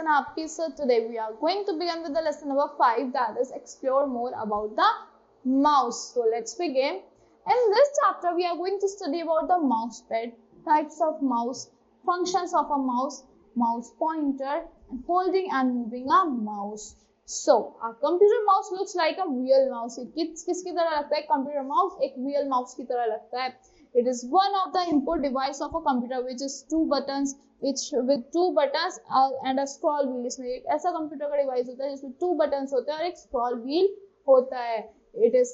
lesson आपकी. So today we are going to begin with the lesson number 5, that is explore more about the mouse. So let's begin. In this chapter we are going to study about the mouse pad, types of mouse, functions of a mouse, mouse pointer, and holding and moving a mouse. So a computer mouse looks like a real mouse. किसकी तरह लगता है? Computer mouse एक real mouse की तरह लगता है. It is one of the input device of a computer which is two buttons and a scroll wheel. इसमें एक ऐसा कंप्यूटर का डिवाइस होता है जिसमें 2 buttons होते हैं और एक scroll wheel होता है. It is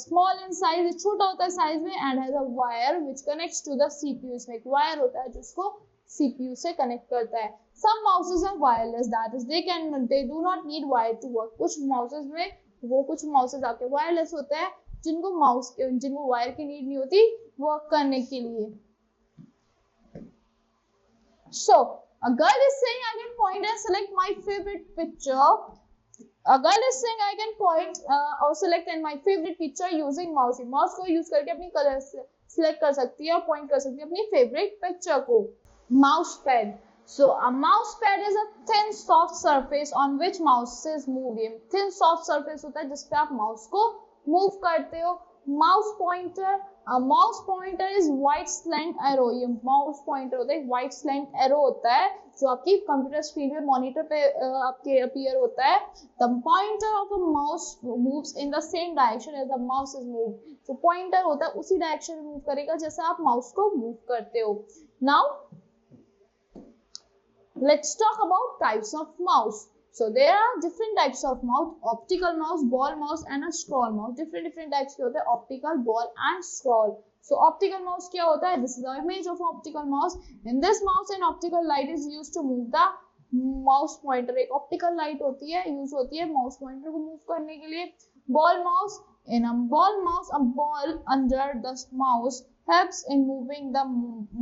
small in size, छोटा होता है साइज में, and has a wire which connects to the CPU. इसमें एक वायर होता है जिसको CPU से कनेक्ट करता है. Some mouses are wireless, that is they do not need wire to work. कुछ माउसेस आपके वायरलेस होते हैं जिनको वायर की नीड नहीं होती वर्क करने के लिए. So a girl is saying I can point and select my favorite picture. A girl is saying I can point or select my favorite picture using mouse. Mouse को use करके अपनी colour select कर सकती है और point कर सकती है अपनी फेवरेट पिक्चर को. Mouse pad. So a mouse pad is a thin soft surface on which mouses move. Thin soft surface होता है जिस पे आप माउस को मूव करते हो. Mouse pointer. A mouse pointer is white slant arrow. ये mouse pointer होता है, white slant arrow होता है जो आपकी कंप्यूटर स्क्रीन पे मॉनिटर पे आपके अपीयर होता है. The pointer of a mouse moves in the same direction as the mouse is moved. जो pointer होता है उसी डायरेक्शन में मूव करेगा जैसे आप माउस को मूव करते हो. Now let's talk about types of mouse. So there are different types of mouse: optical mouse, ball mouse, and a scroll mouse. Different types के होते हैं optical, ball, and scroll. So optical mouse क्या होता है? This is the image of optical mouse. In this mouse, an optical light is used to move the mouse pointer. एक optical light होती है, use होती है mouse pointer को move करने के लिए. Ball mouse. In a ball mouse, a ball under the mouse helps in moving the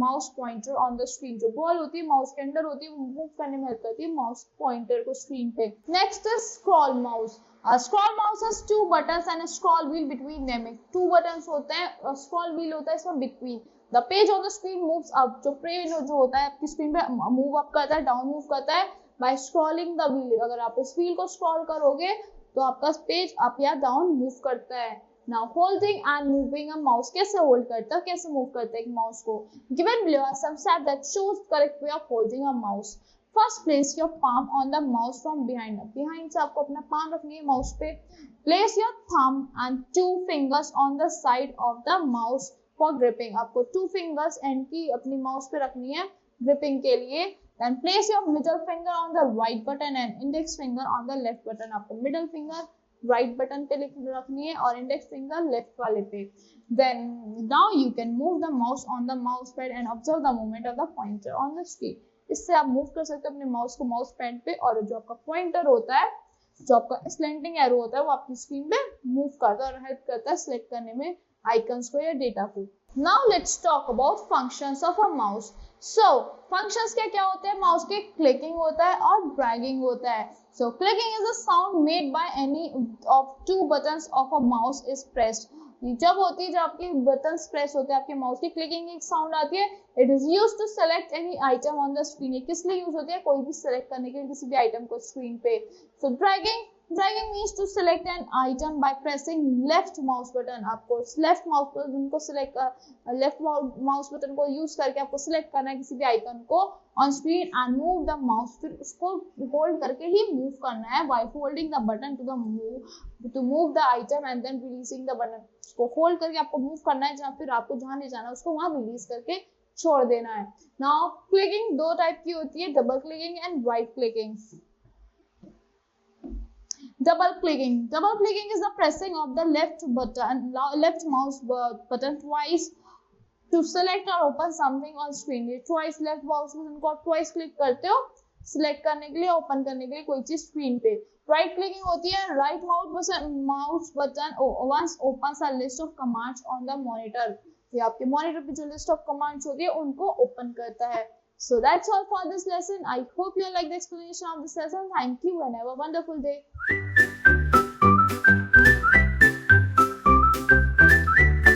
mouse pointer on the screen. जो बॉल होती है माउस के अंदर होती है वो मूव करने में हेल्प करती है माउस पॉइंटर को स्क्रीन पे. Next is scroll mouse. A scroll mouse has 2 buttons and a scroll wheel between them. 2 buttons होते हैं और scroll wheel होता है इसमें between. The page on the screen moves up. जो पेज जो होता है आपकी स्क्रीन पे मूव अप करता है, डाउन मूव करता है by scrolling the wheel. अगर आप इस व्हील को स्क्रॉल करोगे तो आपका पेज अप या डाउन मूव करता है. Now holding and moving a mouse. कैसे होल्ड करता है, कैसे मूव करता है एक माउस को? Given below are some steps that shows correct way of holding a mouse. First, place your palm on the mouse from behind. Behind से आपको अपना palm रखनी है माउस पे. Place your thumb and 2 fingers on the side of the mouse for gripping. आपको 2 fingers end की अपनी mouse पे रखनी है gripping के लिए. Then place your middle finger on the right button and index finger on the left button. आपको middle finger right button पे रखनी है और इंडेक्स फिंगर लेफ्ट वाले पे. Then now you can move the mouse on the mouse pad and observe the movement of the pointer on the screen. इससे आप move कर सकते हो अपने माउस को माउस पैड पे और जो आपका पॉइंटर होता है, जो आपका स्लैंटिंग एरो होता है वो आपकी स्क्रीन पे मूव करता है और हेल्प करता है सिलेक्ट करने में आइकन्स को या डेटा को. Now let's talk about functions of a mouse. So functions क्या होते हैं माउस के? क्लिकिंग होता है और ड्रैगिंग होता है. So clicking is a sound made by any of 2 buttons of a mouse is pressed. जब आपके बटन्स प्रेस होते हैं आपके माउस की क्लिकिंग एक साउंड आती है. It is used to select any item on the screen. ये किस लिए यूज होती है? कोई भी सिलेक्ट करने के लिए किसी भी आइटम को स्क्रीन पे. So dragging means to select an item by pressing left mouse button. आपको लेफ्ट माउस बटन को लेफ्ट माउस बटन को यूज करके आपको सिलेक्ट करना है किसी भी आइकन को on screen and move the mouse. फिर उसको होल्ड करके ही मूव करना है by holding the button to move the item and then releasing the button. उसको होल्ड करके आपको मूव करना है जहाँ फिर आपको जहाँ ले जाना है उसको वहाँ रिलीज करके छोड़ देना है. नाउ क्लिकिंग 2 टाइप की होती है, double clicking and right clicking. Double clicking is the pressing of the left mouse button twice to select or open something on screen. ये twice left mouse button को आप twice click करते हो select करने के लिए, open करने के लिए कोई चीज screen पे. Right clicking होती है right mouse button once opens a list of commands on the monitor. ये आपके monitor पे जो list of commands होती है उनको open करता है. So that's all for this lesson. I hope you like the explanation of this lesson. Thank you and have a wonderful day.